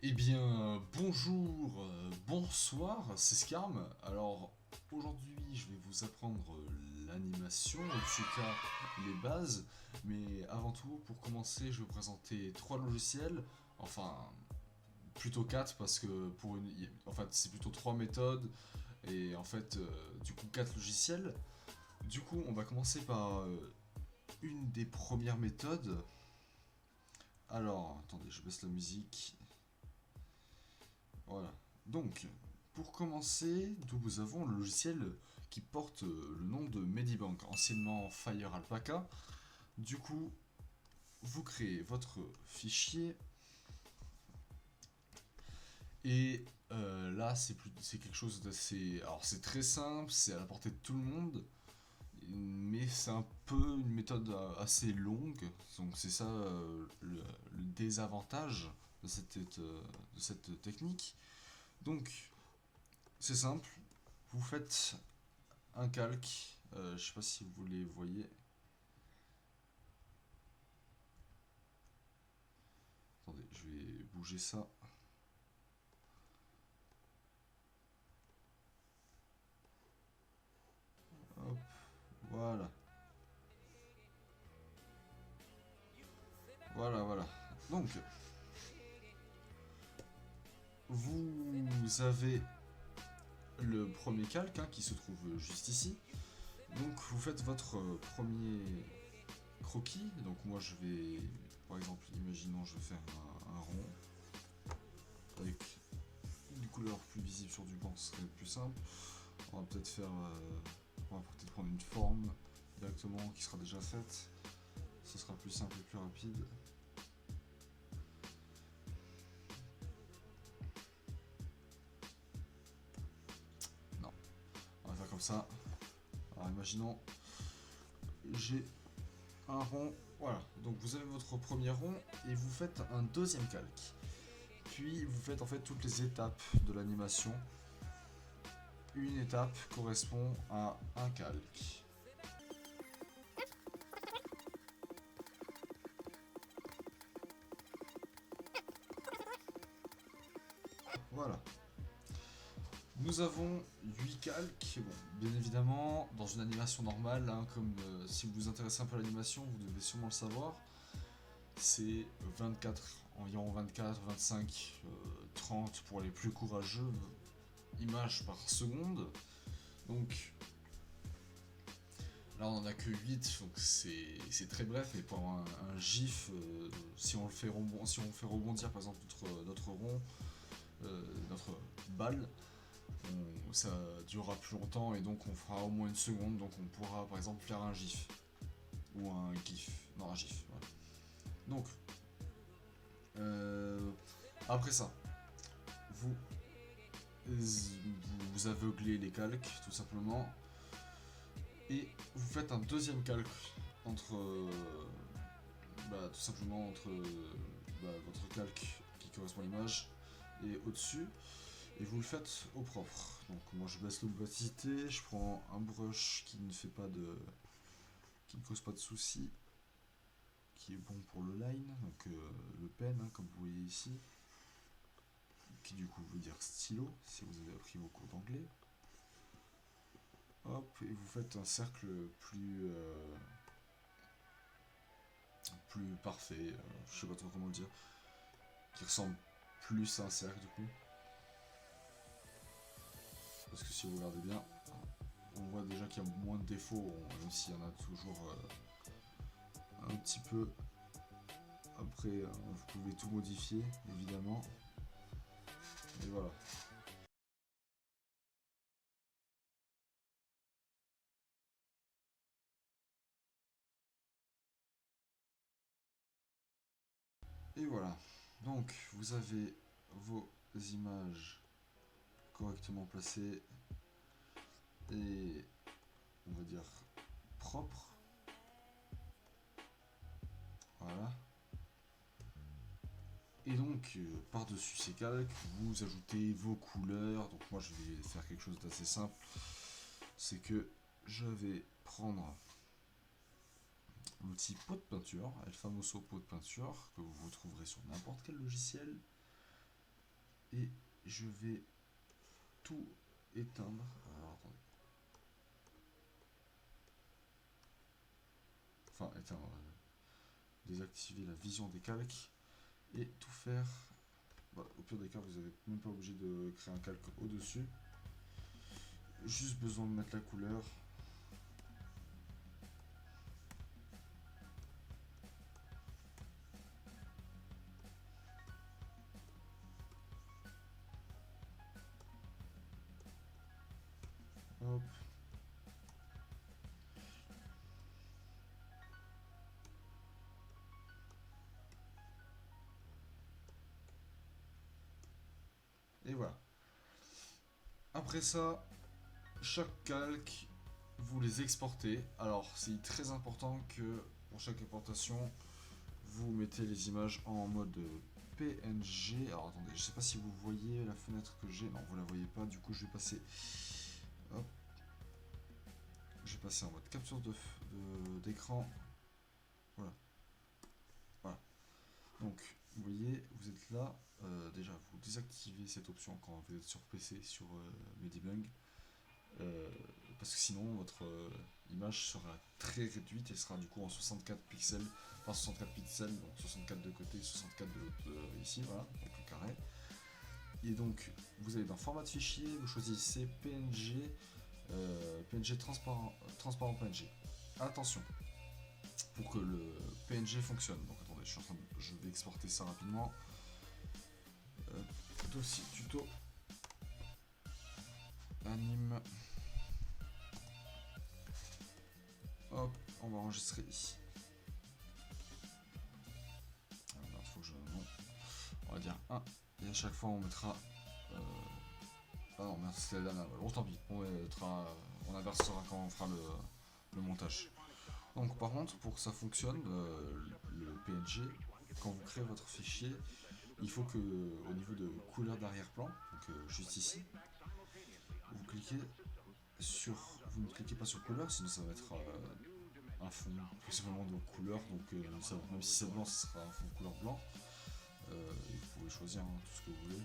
Eh bien, bonjour, bonsoir, c'est Scarm. Alors, aujourd'hui, je vais vous apprendre l'animation, en tout cas les bases. Mais avant tout, pour commencer, je vais vous présenter trois logiciels. Enfin, plutôt quatre, parce que en fait, c'est plutôt trois méthodes. Et en fait, du coup, quatre logiciels. Du coup, on va commencer par une des premières méthodes. Alors, attendez, je baisse la musique. Voilà. Donc, pour commencer, nous avons le logiciel qui porte le nom de Medibank, anciennement Fire Alpaca. Du coup, vous créez votre fichier et là, c'est quelque chose d'assez. Alors, c'est très simple, c'est à la portée de tout le monde, mais c'est un peu une méthode assez longue. Donc, c'est ça le désavantage de cette technique. Donc, c'est simple, vous faites un calque, je sais pas si vous les voyez. Attendez, je vais bouger ça. Hop, voilà. Voilà, voilà. Donc, vous avez le premier calque qui se trouve juste ici. Donc, vous faites votre premier croquis. Donc, moi, je vais, par exemple, imaginons, je vais faire un rond avec une couleur plus visible sur du banc, ce serait plus simple. On va peut-être faire, on va peut-être prendre une forme directement qui sera déjà faite. Ce sera plus simple et plus rapide. Non, on va faire comme ça. Alors imaginons, j'ai un rond. Voilà, donc vous avez votre premier rond et vous faites un deuxième calque. Puis vous faites en fait toutes les étapes de l'animation. Une étape correspond à un calque. Voilà. Nous avons 8 calques. Bon, bien évidemment, dans une animation normale, comme si vous vous intéressez un peu à l'animation, vous devez sûrement le savoir, c'est 24, environ 24, 25, 30 pour les plus courageux images par seconde. Donc là on en a que 8, donc c'est très bref. Et pour un GIF, si on fait rebondir par exemple notre rond, notre balle, ça durera plus longtemps et donc on fera au moins une seconde. Donc on pourra par exemple faire un GIF ou un GIF. Non, un GIF. Voilà. Donc, après ça, vous, vous aveuglez les calques tout simplement et vous faites un deuxième calque entre tout simplement entre votre calque qui correspond à l'image et au-dessus, et vous le faites au propre. Donc moi je baisse l'opacité, je prends un brush qui ne fait pas de qui ne cause pas de soucis, qui est bon pour le line, donc le pen comme vous voyez ici, qui du coup veut dire stylo si vous avez appris vos cours d'anglais. Hop, et vous faites un cercle plus parfait, je sais pas trop comment le dire, qui ressemble plus à un cercle du coup. Parce que si vous regardez bien, on voit déjà qu'il y a moins de défauts, même s'il y en a toujours un petit peu. Après, vous pouvez tout modifier, évidemment. Et voilà. Et voilà. Donc, vous avez vos images correctement placées et, on va dire, propres. Voilà. Et donc, par-dessus ces calques, vous ajoutez vos couleurs. Donc moi, je vais faire quelque chose d'assez simple. C'est que je vais prendre l'outil pot de peinture, El Famoso pot de peinture, que vous trouverez sur n'importe quel logiciel. Et je vais tout éteindre. Alors, attendez. Enfin, éteindre. Désactiver la vision des calques. Et tout faire. Bah, au pire des cas, vous n'êtes même pas obligé de créer un calque au-dessus. Juste besoin de mettre la couleur. Hop. Et voilà. Après ça, chaque calque, vous les exportez. Alors, c'est très important que pour chaque exportation, vous mettez les images en mode PNG. Alors, attendez, je sais pas si vous voyez la fenêtre que j'ai. Non, vous la voyez pas. Du coup, je vais passer. Hop. Je vais passer en mode capture d'écran. Voilà. Voilà. Donc, vous voyez, vous êtes là. Déjà, vous désactivez cette option quand vous êtes sur PC, sur Medibang. Parce que sinon votre image sera très réduite et sera du coup en 64 pixels, enfin 64 pixels, donc 64 de côté, 64 de l'autre ici, voilà, donc le carré. Et donc vous allez dans format de fichier, vous choisissez PNG, PNG transparent PNG. Attention, pour que le PNG fonctionne, donc attendez, je vais exporter ça rapidement. Dossier tuto anime. Hop, on va enregistrer ici. Alors, faut que je... Non. On va dire 1. Et à chaque fois, on mettra... Ah non, merde, c'était la dernière. Bon, tant pis. On inversera quand on fera le montage. Donc, par contre, pour que ça fonctionne, le PNG, quand vous créez votre fichier, il faut que, au niveau de couleur d'arrière-plan, donc juste ici, vous cliquez sur... Vous ne cliquez pas sur couleur, sinon ça va être un fond principalement de couleur, donc même si c'est blanc, ce sera un fond de couleur blanc. Vous pouvez choisir tout ce que vous voulez.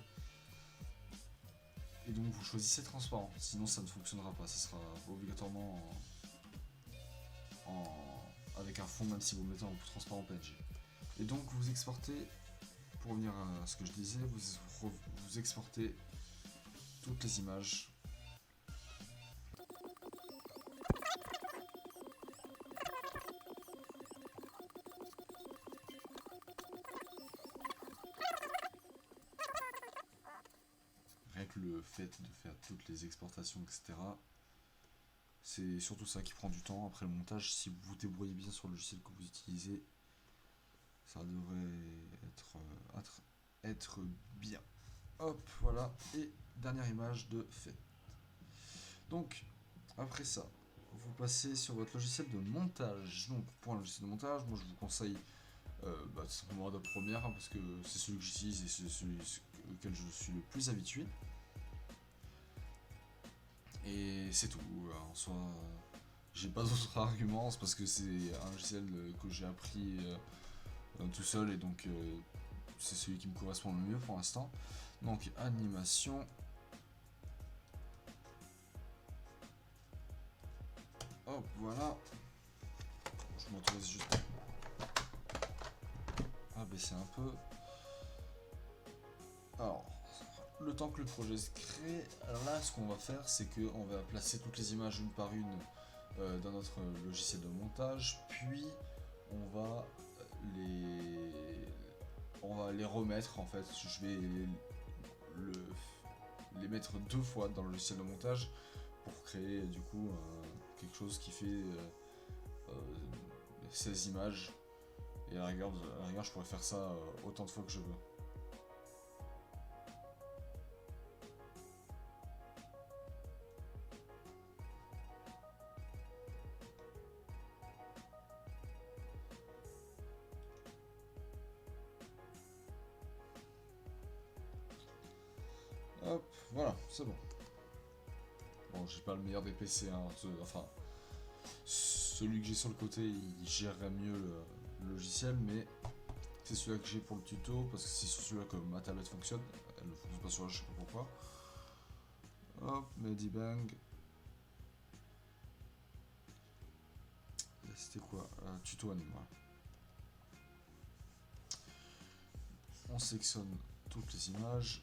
Et donc vous choisissez transparent, sinon ça ne fonctionnera pas, ça sera obligatoirement avec un fond, même si vous le mettez en transparent PNG. Et donc vous exportez, pour revenir à ce que je disais, vous exportez toutes les images. Rien que le fait de faire toutes les exportations, etc., c'est surtout ça qui prend du temps. Après le montage, si vous vous débrouillez bien sur le logiciel que vous utilisez, ça devrait être bien. Hop, voilà. Et dernière image de fait. Donc, après ça, vous passez sur votre logiciel de montage. Donc, pour un logiciel de montage, moi je vous conseille tout simplement Adobe Premiere, parce que c'est celui que j'utilise et c'est celui auquel je suis le plus habitué. Et c'est tout. En soi, j'ai pas d'autres arguments, c'est parce que c'est un logiciel que j'ai appris tout seul et donc c'est celui qui me correspond le mieux pour l'instant. Donc animation. Hop, voilà. Je m'autorise juste à baisser un peu. Alors, le temps que le projet se crée, alors là, ce qu'on va faire, c'est qu'on va placer toutes les images une par une dans notre logiciel de montage, puis les, on va les remettre en fait. Je vais les mettre deux fois dans le logiciel de montage pour créer du coup quelque chose qui fait 16 images. Et à la rigueur, je pourrais faire ça autant de fois que je veux. Hop, voilà, c'est bon. Bon, j'ai pas le meilleur des PC, hein, enfin, celui que j'ai sur le côté, il gérerait mieux le logiciel, mais C'est celui-là que j'ai pour le tuto, parce que c'est sur celui-là que ma tablette fonctionne. Elle ne fonctionne pas sur la, je sais pas pourquoi. Hop, Medibang. C'était quoi? Tuto anime, voilà. On sélectionne toutes les images,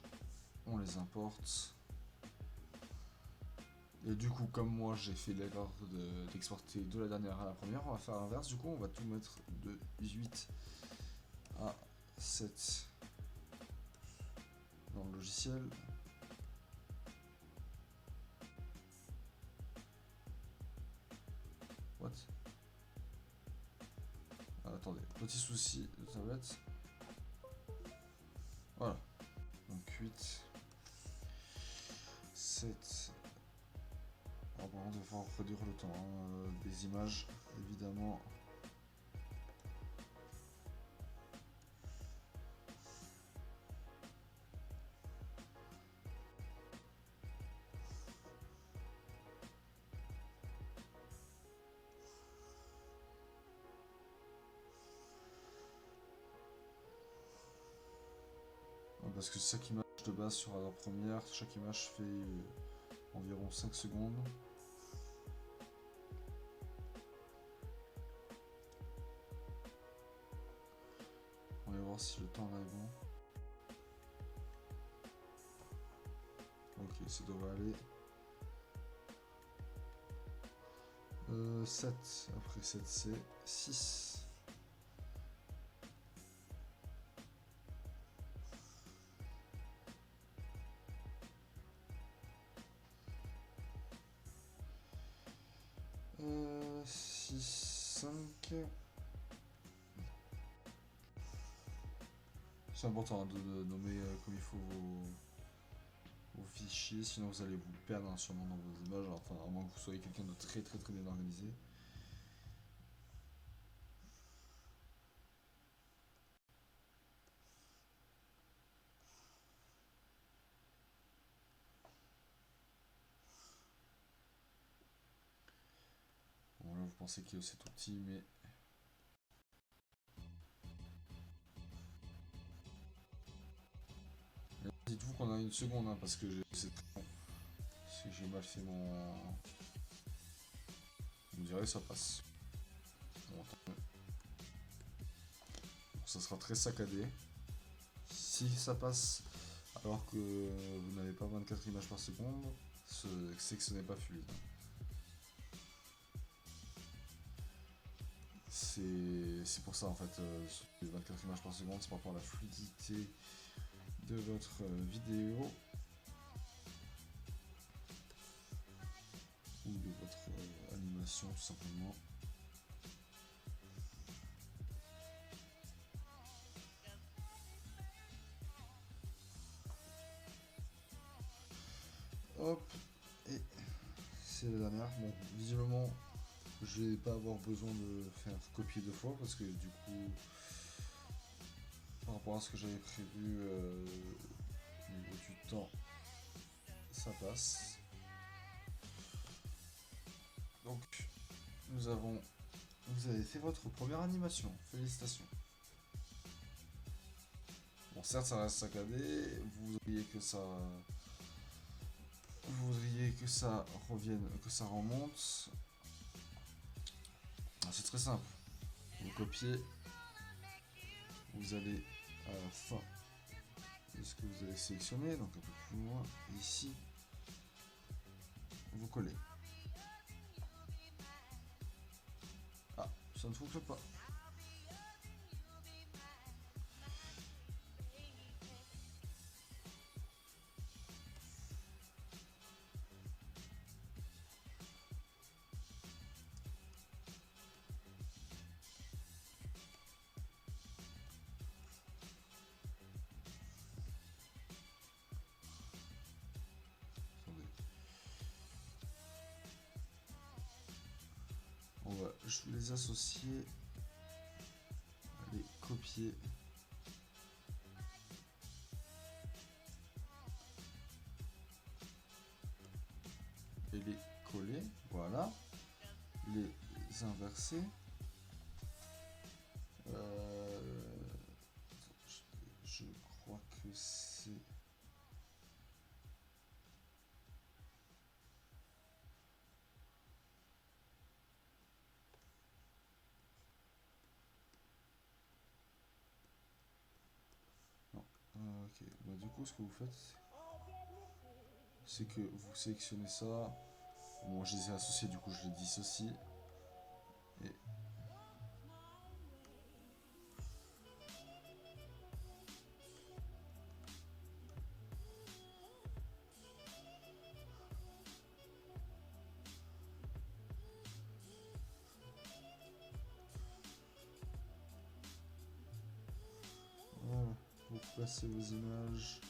on les importe. Et du coup, comme moi j'ai fait l'erreur d'exporter de la dernière à la première, on va faire l'inverse. Du coup, on va tout mettre de 8 à 7 dans le logiciel. What? Ah, attendez, petit souci de tablette. Voilà. Donc 8, 7. Alors, par contre, il va falloir réduire le temps des images, évidemment. Parce que chaque image de base sur la première, chaque image fait environ 5 secondes. On va voir si le temps là est bon. Ok, ça devrait aller. 7, après 7 c'est 6. Euh, 6, 5. C'est important de nommer comme il faut vos fichiers, sinon vous allez vous perdre sûrement dans vos images, enfin à moins que vous soyez quelqu'un de très bien organisé. Bon là vous pensez que c'est tout petit, mais dites-vous qu'on a une seconde, hein, parce que j'ai mal fait mon... Vous me direz ça passe. Bon, ça sera très saccadé. Si ça passe alors que vous n'avez pas 24 images par seconde, c'est que ce n'est pas fluide. C'est pour ça en fait, les 24 images par seconde, c'est par rapport à la fluidité de votre vidéo ou de votre animation tout simplement. Hop, et c'est la dernière. Bon, visiblement, je vais pas avoir besoin de faire copier deux fois parce que du coup, par rapport à ce que j'avais prévu au niveau du temps, ça passe. Donc, vous avez fait votre première animation. Félicitations. Bon, certes, ça reste saccadé. Vous voudriez que ça revienne, que ça remonte. C'est très simple. Vous copiez. Vous allez à la fin de ce que vous avez sélectionné, donc un peu plus loin, ici. Vous collez. Ah, ça ne fonctionne pas. Je vais les associer, les copier. Et les coller, voilà. Les inverser. que c'est... Non. Ok. Bah, du coup, ce que vous faites, c'est que vous sélectionnez ça. Bon, je les ai associés, du coup, je les dissocie. Et voilà, vous placez vos images.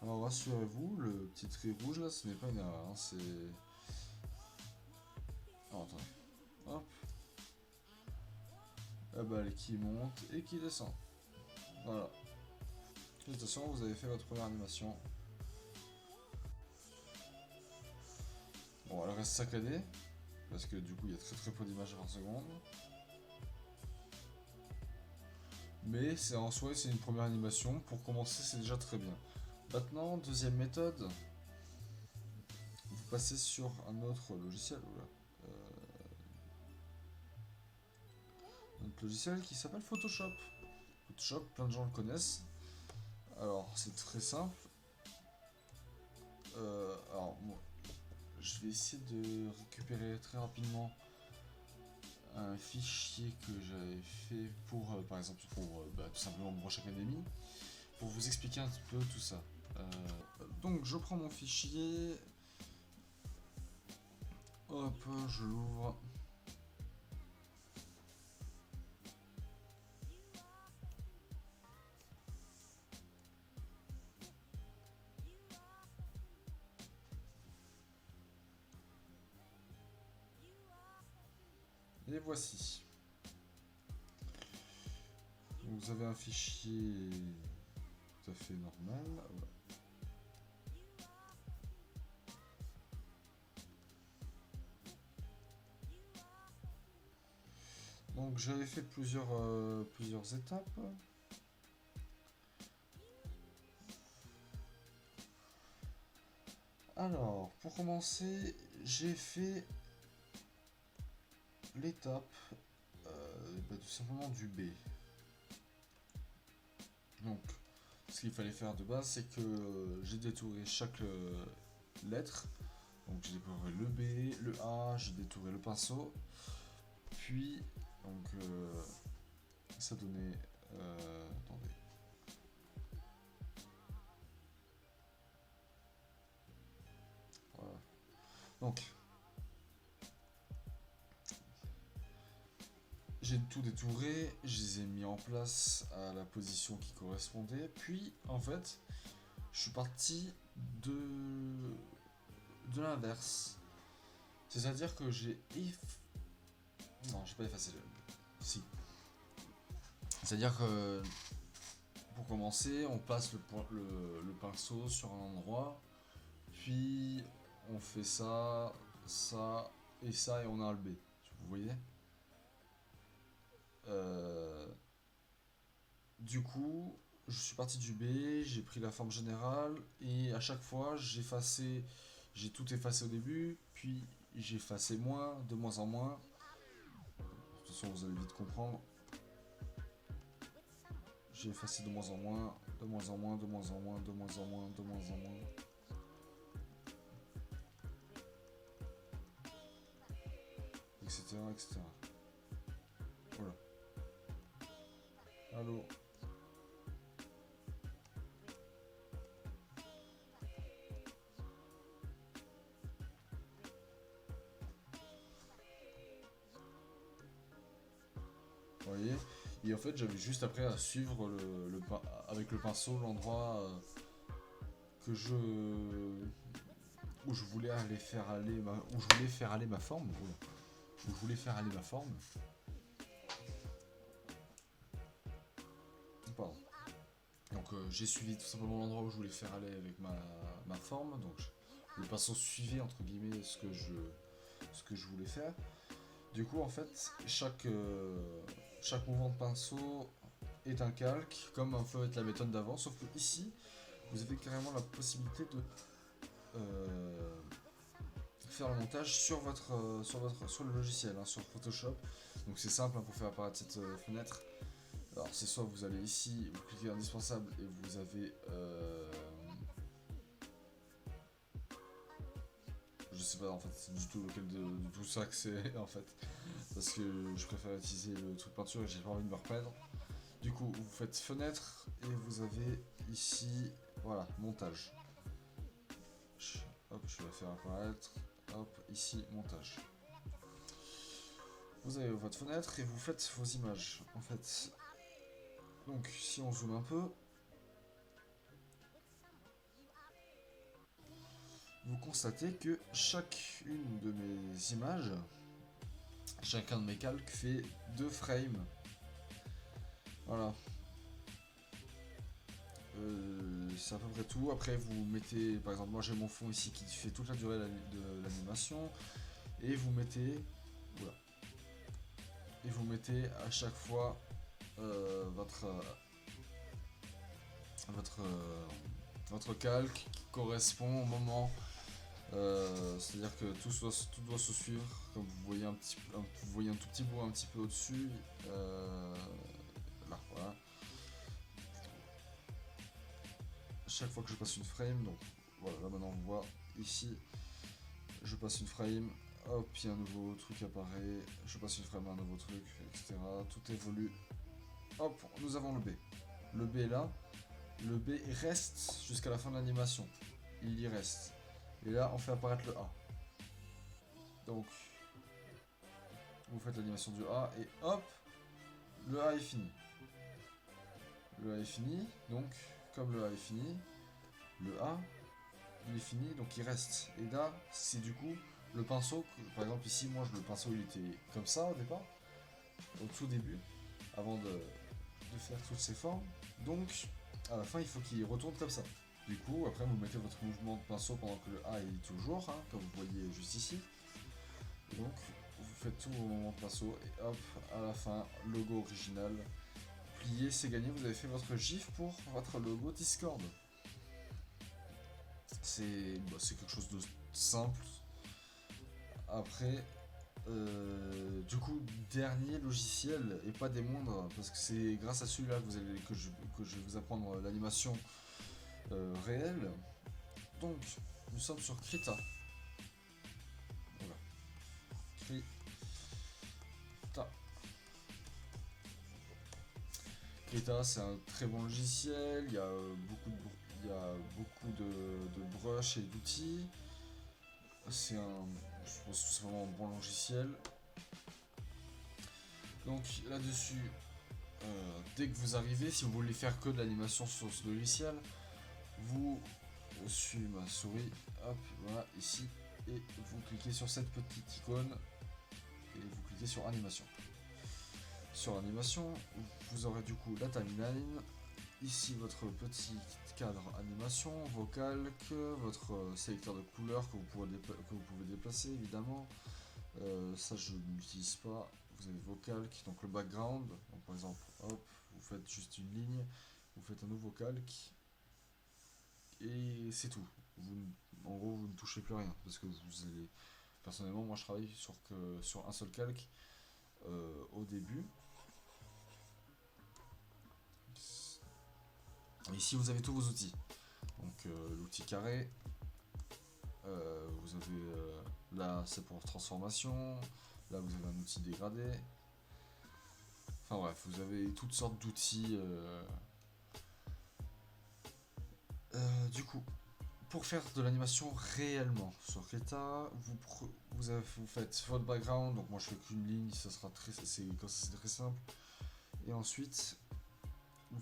Alors rassurez-vous, le petit trait rouge là, ce n'est pas une erreur, hein, c'est... Oh, attendez. Hop. La balle qui monte et qui descend. Voilà. Félicitations, vous avez fait votre première animation. Bon, elle reste saccadée, parce que du coup il y a très peu d'images par seconde. Mais c'est en soi, c'est une première animation. Pour commencer, c'est déjà très bien. Maintenant, deuxième méthode. Vous passez sur un autre logiciel. Oula. Un autre logiciel qui s'appelle Photoshop. Photoshop, plein de gens le connaissent. Alors, c'est très simple. Alors, moi, je vais essayer de récupérer très rapidement un fichier que j'avais fait pour, par exemple, pour tout simplement Brush Academy, pour vous expliquer un petit peu tout ça. Donc, je prends mon fichier. Hop, je l'ouvre. Et voici. Donc vous avez un fichier tout à fait normal. Voilà. Donc j'avais fait plusieurs étapes. Alors, pour commencer, j'ai fait l'étape tout simplement du B. Donc, ce qu'il fallait faire de base, c'est que j'ai détouré chaque lettre. Donc j'ai détouré le B, le A, j'ai détouré le pinceau. Puis, donc, ça donnait... attendez. Voilà. Donc, j'ai tout détouré, je les ai mis en place à la position qui correspondait. Puis, en fait, je suis parti de l'inverse. C'est-à-dire que non, j'ai pas effacé le... Si. C'est-à-dire que, pour commencer, on passe le pinceau sur un endroit, puis on fait ça, ça, et on a le B. Vous voyez? Du coup, je suis parti du B, j'ai pris la forme générale et à chaque fois j'ai tout effacé au début, puis j'ai effacé de moins en moins. De toute façon, vous allez vite comprendre. J'ai effacé de moins en moins, de moins en moins, de moins en moins, de moins en moins, de moins en moins. Etc. etc. Voilà. Allô. Vous voyez? Et en fait, j'avais juste après à suivre avec le pinceau l'endroit que je où je voulais faire aller ma forme. Oula. Où je voulais faire aller ma forme. Pardon. Donc j'ai suivi tout simplement l'endroit où je voulais faire aller avec ma forme, donc le pinceau suivait entre guillemets ce que je voulais faire. Du coup en fait chaque mouvement de pinceau est un calque, comme un peu être la méthode d'avant, sauf que ici vous avez carrément la possibilité de faire le montage sur le logiciel, hein, sur Photoshop. Donc c'est simple, hein, pour faire apparaître cette fenêtre. Alors c'est soit vous allez ici, vous cliquez indispensable et vous avez je sais pas en fait du tout lequel de tout ça que c'est en fait, parce que je préfère utiliser le truc peinture et j'ai pas envie de me reprendre. Du coup vous faites fenêtre et vous avez ici, voilà, montage. Hop, je vais la faire apparaître. Hop, ici, montage. Vous avez votre fenêtre et vous faites vos images. En fait, donc si on zoome un peu, vous constatez que chacune de mes images, chacun de mes calques fait 2 frames. Voilà. C'est à peu près tout. Après, vous mettez, par exemple, moi j'ai mon fond ici qui fait toute la durée de l'animation, et vous mettez, voilà, et vous mettez à chaque fois votre calque qui correspond au moment. C'est-à-dire que tout doit se suivre, comme vous voyez vous voyez un tout petit bout un petit peu au-dessus. Là, voilà. Chaque fois que je passe une frame, donc voilà, là maintenant on voit ici, je passe une frame, hop, il y a un nouveau truc apparaît, je passe une frame à un nouveau truc, etc. Tout évolue. Hop, nous avons le B. Le B est là. Le B reste jusqu'à la fin de l'animation. Il y reste. Et là, on fait apparaître le A. Donc, vous faites l'animation du A et hop, le A est fini. Le A est fini, donc, comme le A est fini, le A, il est fini, donc il reste. Et là, c'est du coup le pinceau, par exemple ici, moi, le pinceau, il était comme ça au départ, au tout début, avant de faire toutes ces formes. Donc, à la fin, il faut qu'il retourne comme ça. Du coup, après, vous mettez votre mouvement de pinceau pendant que le A est toujours, hein, comme vous voyez juste ici. Et donc, vous faites tout vos mouvements de pinceau, et hop, à la fin, logo original. Plié, c'est gagné, vous avez fait votre gif pour votre logo Discord. C'est quelque chose de simple. Après, du coup, dernier logiciel, et pas des moindres, parce que c'est grâce à celui-là que je vais vous apprendre l'animation réelle. Donc, nous sommes sur Krita. Voilà. Krita. Krita, c'est un très bon logiciel. Il y a beaucoup de brush et d'outils. Je pense que c'est vraiment un bon logiciel. Donc là-dessus, dès que vous arrivez, si vous voulez faire que de l'animation sur ce logiciel, vous suivez ma souris, hop, voilà, ici, et vous cliquez sur cette petite icône, et vous cliquez sur animation. Sur animation, vous aurez du coup la timeline, ici votre petit cadre animation, vos calques, votre sélecteur de couleurs que vous pouvez déplacer évidemment. Ça je ne l'utilise pas. Vous avez vos calques, donc le background, donc par exemple, hop, vous faites juste une ligne, vous faites un nouveau calque, et c'est tout. En gros, vous ne touchez plus rien, parce que vous allez... Personnellement, moi je travaille sur un seul calque au début. Et ici vous avez tous vos outils. Donc l'outil carré, vous avez là c'est pour transformation, là vous avez un outil dégradé. Enfin bref, vous avez toutes sortes d'outils. Du coup, pour faire de l'animation réellement sur Krita, vous faites votre background, donc moi je fais qu'une ligne, c'est très simple. Et ensuite, vous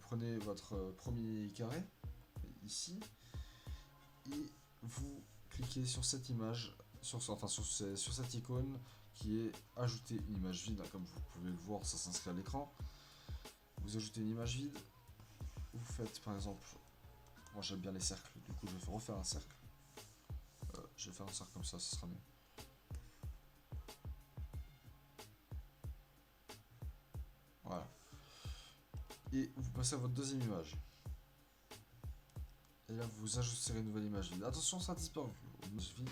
prenez votre premier carré, ici, et vous cliquez sur cette image, sur cette icône qui est ajouter une image vide, comme vous pouvez le voir, ça s'inscrit à l'écran. Vous ajoutez une image vide, vous faites par exemple, moi j'aime bien les cercles, du coup je vais refaire un cercle. Je vais faire un cercle comme ça, ce sera mieux. Voilà. Et vous passez à votre deuxième image. Et là vous ajosterez une nouvelle image vide. Attention, ça disparaît. Image vide.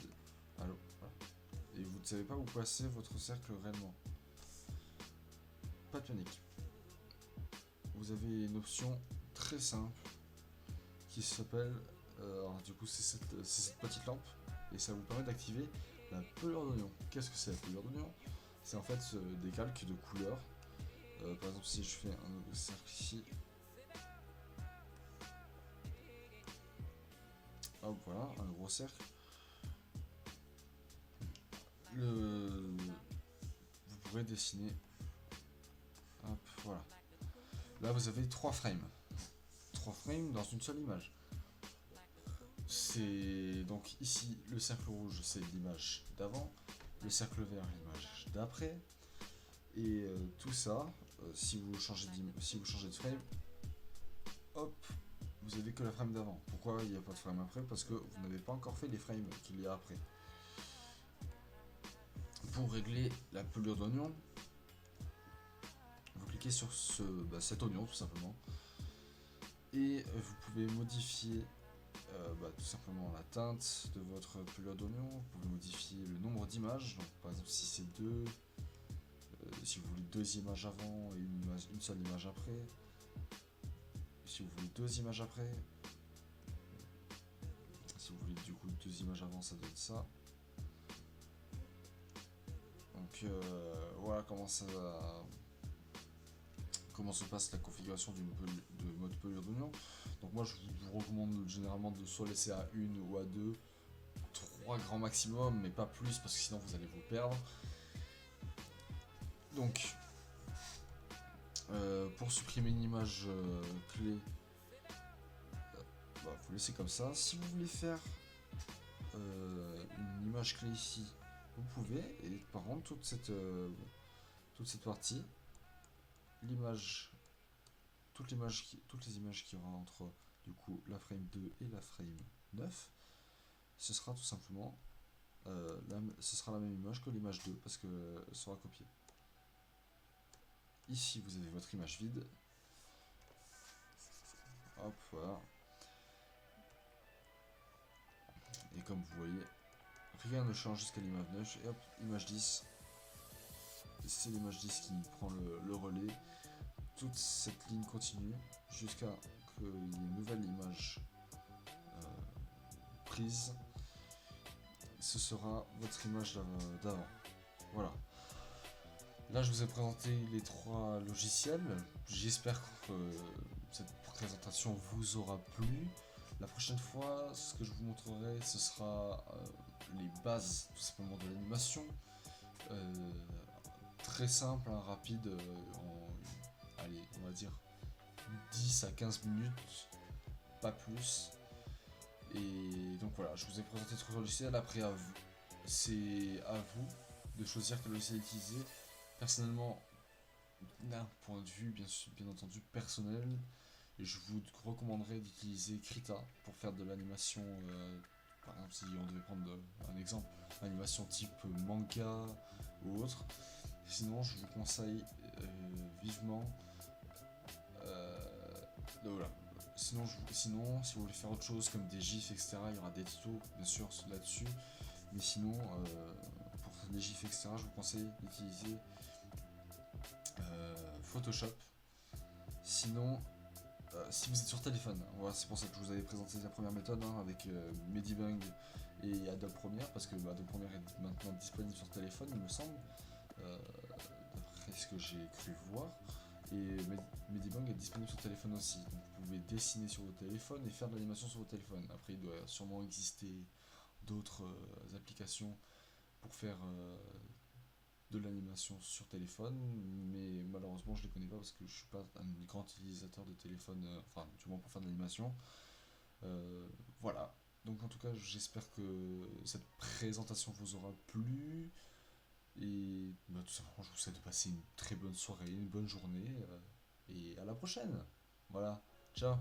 Allô. Voilà. Et vous ne savez pas où placer votre cercle réellement. Pas de panique. Vous avez une option très simple qui s'appelle, du coup c'est cette petite lampe et ça vous permet d'activer la pelure d'oignon. Qu'est-ce que c'est la pelure d'oignon? C'est en fait des calques de couleurs. Par exemple, si je fais un cercle ici, hop voilà, un gros cercle. Vous pourrez dessiner, hop voilà. Là vous avez 3 frames. 3 frames dans une seule image. C'est donc ici le cercle rouge, c'est l'image d'avant, le cercle vert, l'image d'après, et tout ça, si vous changez de frame, hop, vous avez que la frame d'avant. Pourquoi il n'y a pas de frame après? Parce que vous n'avez pas encore fait les frames qu'il y a après. Pour régler la pelure d'oignon, vous cliquez sur cet oignon tout simplement, et vous pouvez modifier tout simplement la teinte de votre pelure d'oignon. Vous pouvez modifier le nombre d'images, donc par exemple si c'est deux, si vous voulez 2 images avant et une seule image après, si vous voulez 2 images après, si vous voulez du coup 2 images avant, ça doit être ça. Donc voilà comment se passe la configuration de mode pelure d'oignon. Donc moi je vous recommande généralement de soit laisser à 1 ou à 2, 3 grands maximum, mais pas plus parce que sinon vous allez vous perdre. Donc pour supprimer une image clé, vous laissez comme ça. Si vous voulez faire une image clé ici, vous pouvez, et par contre toute cette partie, toutes les images qui y aura entre du coup la frame 2 et la frame 9, ce sera tout simplement ce sera la même image que l'image 2 parce que sera copiée. Ici vous avez votre image vide. Hop, voilà. Et comme vous voyez, rien ne change jusqu'à l'image 9. Et hop, image 10. C'est l'image 10 qui prend le relais. Toute cette ligne continue jusqu'à qu'il y ait une nouvelle image prise. Ce sera votre image d'avant. Voilà. Là, je vous ai présenté les 3 logiciels. J'espère que cette présentation vous aura plu. La prochaine fois, ce que je vous montrerai, ce sera les bases tout simplement de l'animation. Très simple, hein, rapide, allez, on va dire 10 à 15 minutes, pas plus. Et donc voilà, je vous ai présenté 3 logiciels. Après, c'est à vous de choisir quel logiciel utiliser. Personnellement, d'un point de vue bien entendu personnel, je vous recommanderais d'utiliser Krita pour faire de l'animation. Par exemple, si on devait prendre un exemple, animation type manga ou autre. Sinon, je vous conseille vivement. Voilà. Sinon, si vous voulez faire autre chose comme des gifs, etc., il y aura des tutos bien sûr là-dessus. Mais sinon, pour les gifs, etc., je vous conseille d'utiliser Photoshop. Sinon, si vous êtes sur téléphone, voilà, c'est pour ça que je vous avais présenté la première méthode avec Medibang et Adobe Premiere, parce que Adobe Premiere est maintenant disponible sur téléphone, il me semble, d'après ce que j'ai cru voir. Et Medibang est disponible sur téléphone aussi, donc vous pouvez dessiner sur votre téléphone et faire de l'animation sur votre téléphone. Après, il doit sûrement exister d'autres applications pour faire de l'animation sur téléphone, mais malheureusement je les connais pas parce que je suis pas un grand utilisateur de téléphone, enfin du moins pour faire de l'animation. Voilà, donc en tout cas j'espère que cette présentation vous aura plu, et tout simplement je vous souhaite de passer une très bonne soirée, une bonne journée, et à la prochaine. Voilà. Ciao.